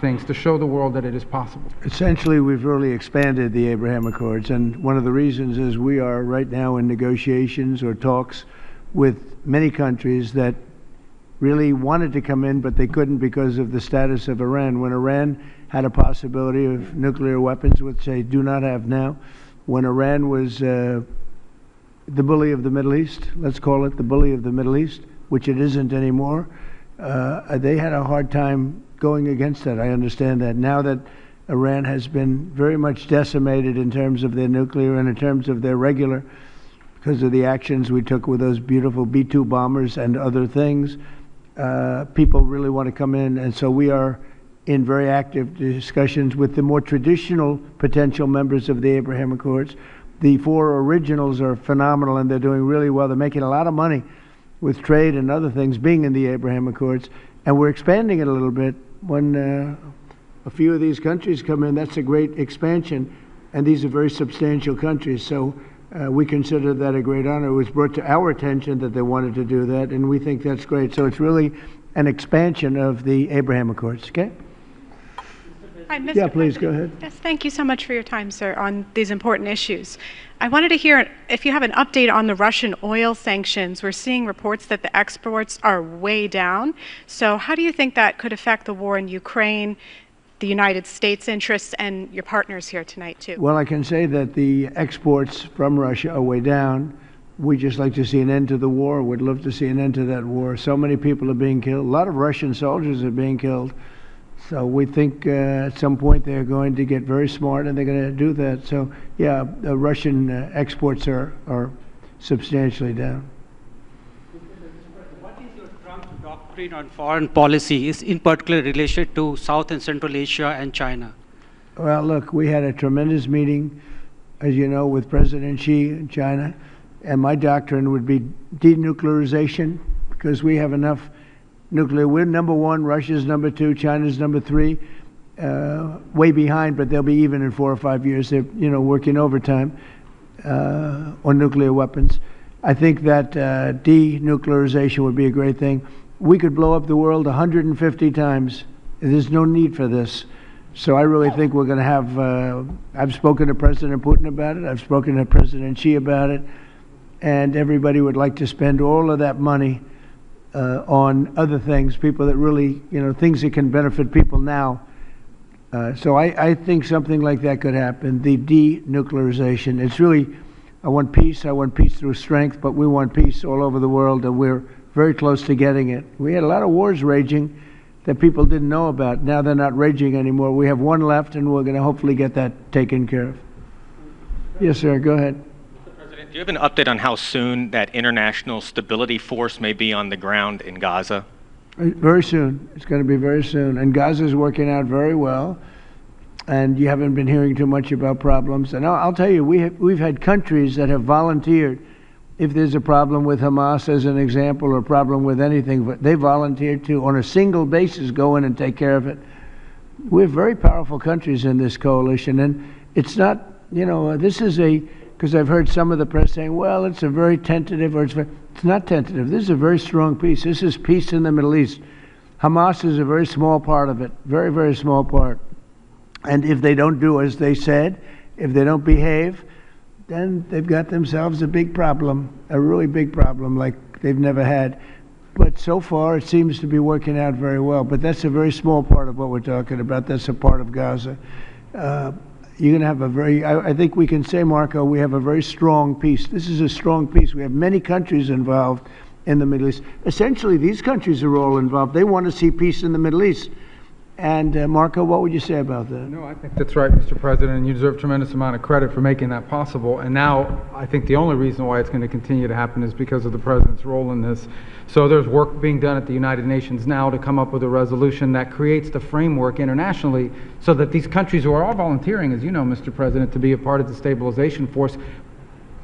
things to show the world that it is possible. Essentially, we've really expanded the Abraham Accords, and one of the reasons is we are right now in negotiations or talks with many countries that really wanted to come in, but they couldn't because of the status of Iran. When Iran had a possibility of nuclear weapons, which they do not have now, when Iran was the bully of the Middle East, let's call it the bully of the Middle East, which it isn't anymore, they had a hard time going against that. I understand that. Now that Iran has been very much decimated in terms of their nuclear and in terms of their regular, because of the actions we took with those beautiful B-2 bombers and other things, people really want to come in. And so we are in very active discussions with the more traditional potential members of the Abraham Accords. The four originals are phenomenal, and they're doing really well. They're making a lot of money with trade and other things being in the Abraham Accords, and we're expanding it a little bit. When a few of these countries come in, that's a great expansion, and these are very substantial countries. So we consider that a great honor. It was brought to our attention that they wanted to do that, and we think that's great. So it's really an expansion of the Abraham Accords, okay? Hi, Mr. Yeah, please, President. go ahead. Yes, thank you so much for your time, sir, on these important issues. I wanted to hear if you have an update on the Russian oil sanctions. We're seeing reports that the exports are way down. So how do you think that could affect the war in Ukraine, the United States' interests, and your partners here tonight, too? Well, I can say that the exports from Russia are way down. We just like to see an end to the war. We'd love to see an end to that war. So many people are being killed. A lot of Russian soldiers are being killed. So we think at some point they're going to get very smart and they're going to do that. So, yeah, the Russian exports are substantially down. What is your Trump doctrine on foreign policy, is in particular related to South and Central Asia and China? Well, look, we had a tremendous meeting, as you know, with President Xi in China, and my doctrine would be denuclearization, because we have enough nuclear. We're number one, Russia's number two, China's number three, way behind, but they'll be even in 4 or 5 years. They're, working overtime on nuclear weapons. I think that denuclearization would be a great thing. We could blow up the world 150 times. There's no need for this. So I really think we're going to have, I've spoken to President Putin about it, I've spoken to President Xi about it, and everybody would like to spend all of that money on other things, people that really, things that can benefit people now. So I think something like that could happen, the denuclearization. It's really, I want peace through strength, but we want peace all over the world, and we're very close to getting it. We had a lot of wars raging that people didn't know about. Now they're not raging anymore. We have one left, and we're going to hopefully get that taken care of. Yes, sir, go ahead. Do you have an update on how soon that international stability force may be on the ground in Gaza? Very soon. It's going to be very soon. And Gaza is working out very well. And you haven't been hearing too much about problems. And I'll tell you, we've had countries that have volunteered. If there's a problem with Hamas, as an example, or a problem with anything, but they volunteered to, on a single basis, go in and take care of it. We have very powerful countries in this coalition. And it's not, this is because I've heard some of the press saying, well, it's a very tentative, or it's not tentative. This is a very strong peace. This is peace in the Middle East. Hamas is a very small part of it, very, very small part. And if they don't do as they said, if they don't behave, then they've got themselves a big problem, a really big problem like they've never had. But so far, it seems to be working out very well. But that's a very small part of what we're talking about. That's a part of Gaza. You're going to have a very, I think we can say, Marco, we have a very strong peace. This is a strong peace. We have many countries involved in the Middle East. Essentially, these countries are all involved. They want to see peace in the Middle East. And Marco, what would you say about that? No, I think that's right, Mr. President, and you deserve a tremendous amount of credit for making that possible. And now, I think the only reason why it's going to continue to happen is because of the President's role in this. So there's work being done at the United Nations now to come up with a resolution that creates the framework internationally so that these countries who are all volunteering, as you know, Mr. President, to be a part of the stabilization force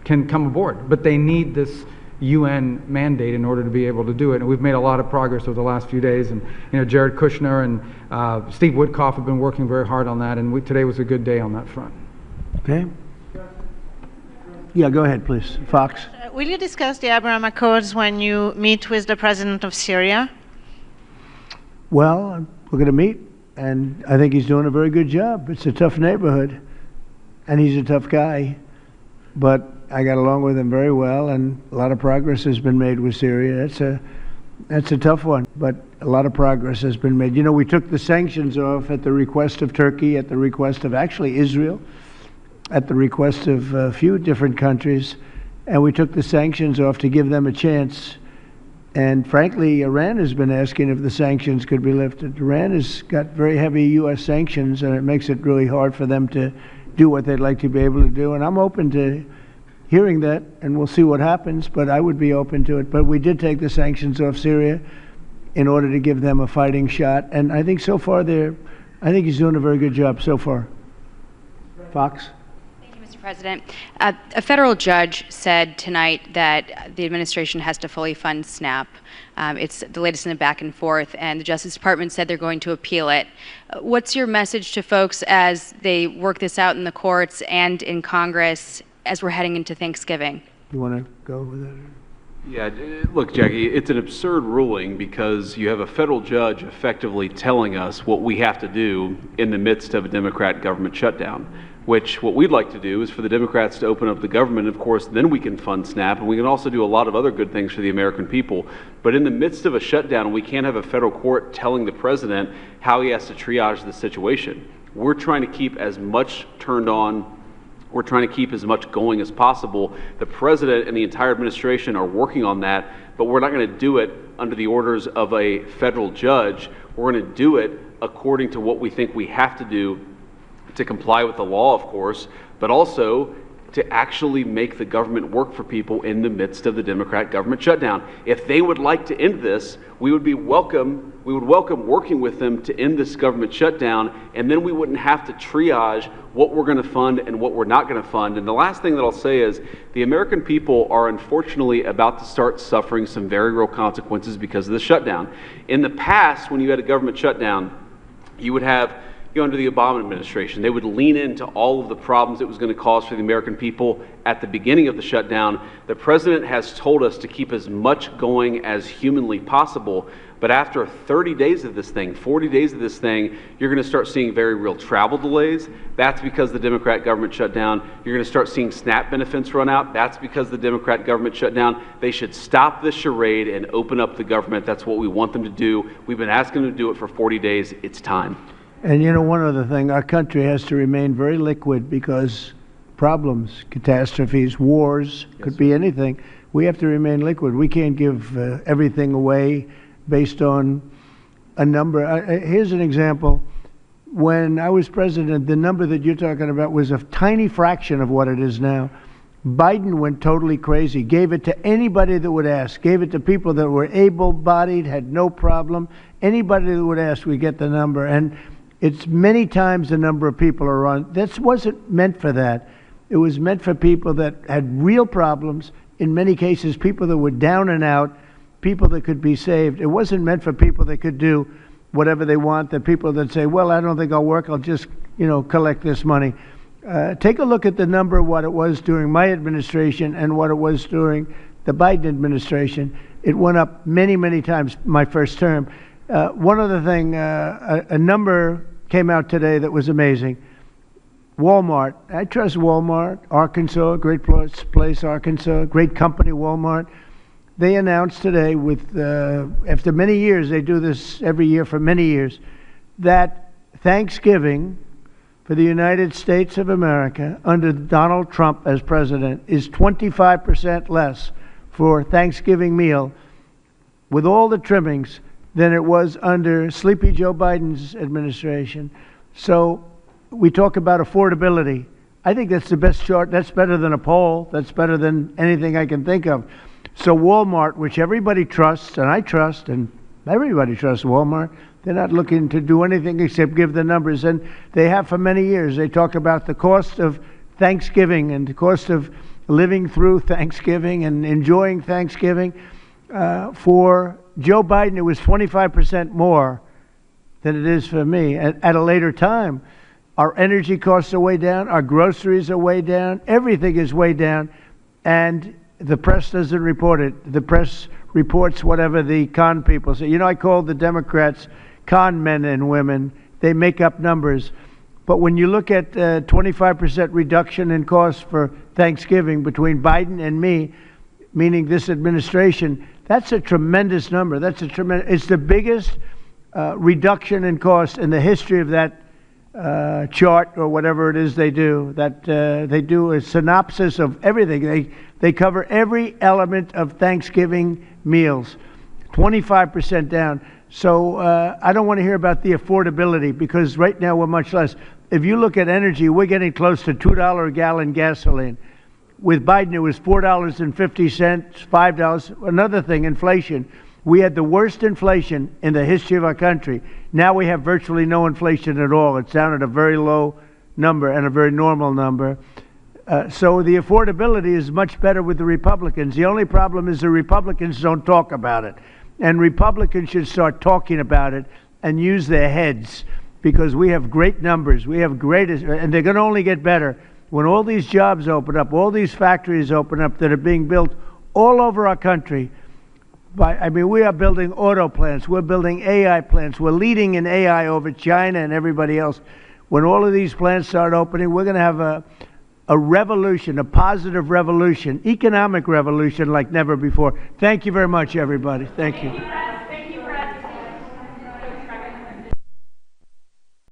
can come aboard. But they need this UN mandate in order to be able to do it. And we've made a lot of progress over the last few days. And Jared Kushner and Steve Woodcock have been working very hard on that. And today was a good day on that front. Okay. Yeah, go ahead, please. Fox. Will you discuss the Abraham Accords when you meet with the president of Syria? Well, we're going to meet. and I think he's doing a very good job. It's a tough neighborhood, and he's a tough guy, but I got along with him very well, and a lot of progress has been made with Syria. That's a tough one, but a lot of progress has been made. You know, we took the sanctions off at the request of Turkey, at the request of actually Israel, at the request of a few different countries, and we took the sanctions off to give them a chance. And frankly, Iran has been asking if the sanctions could be lifted. Iran has got very heavy U.S. sanctions, and it makes it really hard for them to do what they'd like to be able to do. And I'm open to hearing that, and we'll see what happens, but I would be open to it. But we did take the sanctions off Syria in order to give them a fighting shot. And I think so far I think he's doing a very good job so far. Fox? Mr. President, a federal judge said tonight that the administration has to fully fund SNAP. It's the latest in the back and forth, and the Justice Department said they're going to appeal it. What's your message to folks as they work this out in the courts and in Congress as we're heading into Thanksgiving? You want to go with that? Yeah, look, Jackie, it's an absurd ruling because you have a federal judge effectively telling us what we have to do in the midst of a Democrat government shutdown, which what we'd like to do is for the Democrats to open up the government. Of course, then we can fund SNAP, and we can also do a lot of other good things for the American people. But in the midst of a shutdown, we can't have a federal court telling the president how he has to triage the situation. We're trying to keep as much turned on. We're trying to keep as much going as possible. The president and the entire administration are working on that, but we're not going to do it under the orders of a federal judge. We're going to do it according to what we think we have to do to comply with the law, of course, but also to actually make the government work for people in the midst of the Democrat government shutdown. If they would like to end this, we would welcome working with them to end this government shutdown, and then we wouldn't have to triage what we're going to fund and what we're not going to fund. And the last thing that I'll say is the American people are unfortunately about to start suffering some very real consequences because of the shutdown. In the past, when you had a government shutdown, you would have under the Obama administration, they would lean into all of the problems it was going to cause for the American people at the beginning of the shutdown. The president has told us to keep as much going as humanly possible, but after 30 days of this thing, 40 days of this thing, you're going to start seeing very real travel delays. That's because the Democrat government shut down. You're going to start seeing SNAP benefits run out. That's because the Democrat government shut down. They should stop this charade and open up the government. That's what we want them to do. We've been asking them to do it for 40 days. It's time. And you know, one other thing, our country has to remain very liquid because problems, catastrophes, wars, could be anything. We have to remain liquid. We can't give everything away based on a number. Here's an example. When I was president, the number that you're talking about was a tiny fraction of what it is now. Biden went totally crazy, gave it to anybody that would ask, gave it to people that were able-bodied, had no problem. Anybody that would ask, we get the number. And it's many times the number of people are on. This wasn't meant for that. It was meant for people that had real problems, in many cases people that were down and out, people that could be saved. It wasn't meant for people that could do whatever they want, the people that say, well, I don't think I'll work, I'll just, collect this money. Take a look at the number of what it was during my administration and what it was during the Biden administration. It went up many, many times my first term. One other thing, a number came out today that was amazing. Walmart. I trust Walmart. Arkansas, great place, Arkansas, great company, Walmart. They announced today after many years, they do this every year for many years, that Thanksgiving for the United States of America under Donald Trump as president is 25% less for Thanksgiving meal with all the trimmings than it was under Sleepy Joe Biden's administration. So we talk about affordability. I think that's the best chart. That's better than a poll. That's better than anything I can think of. So Walmart, which everybody trusts, and I trust, and everybody trusts Walmart, they're not looking to do anything except give the numbers. And they have for many years. They talk about the cost of Thanksgiving and the cost of living through Thanksgiving and enjoying Thanksgiving. For Joe Biden, it was 25% more than it is for me. At a later time, our energy costs are way down, our groceries are way down, everything is way down, and the press doesn't report it. The press reports whatever the con people say. I call the Democrats con men and women. they make up numbers. But when you look at 25% reduction in costs for Thanksgiving between Biden and me, meaning this administration, that's a tremendous number. It's the biggest reduction in cost in the history of that chart or whatever it is they do. They do a synopsis of everything. They cover every element of Thanksgiving meals. 25% down. So I don't want to hear about the affordability, because right now we're much less. If you look at energy, we're getting close to $2 a gallon gasoline. With Biden, it was $4.50, $5. Another thing, inflation. We had the worst inflation in the history of our country. Now we have virtually no inflation at all. It's down at a very low number and a very normal number. So the affordability is much better with the Republicans. The only problem is the Republicans don't talk about it. And Republicans should start talking about it and use their heads, because we have great numbers. We have and they're going to only get better when all these jobs open up, all these factories open up that are being built all over our country. We are building auto plants. We're building AI plants. We're leading in AI over China and everybody else. When all of these plants start opening, we're going to have a revolution, a positive revolution, economic revolution like never before. Thank you very much, everybody. Thank you.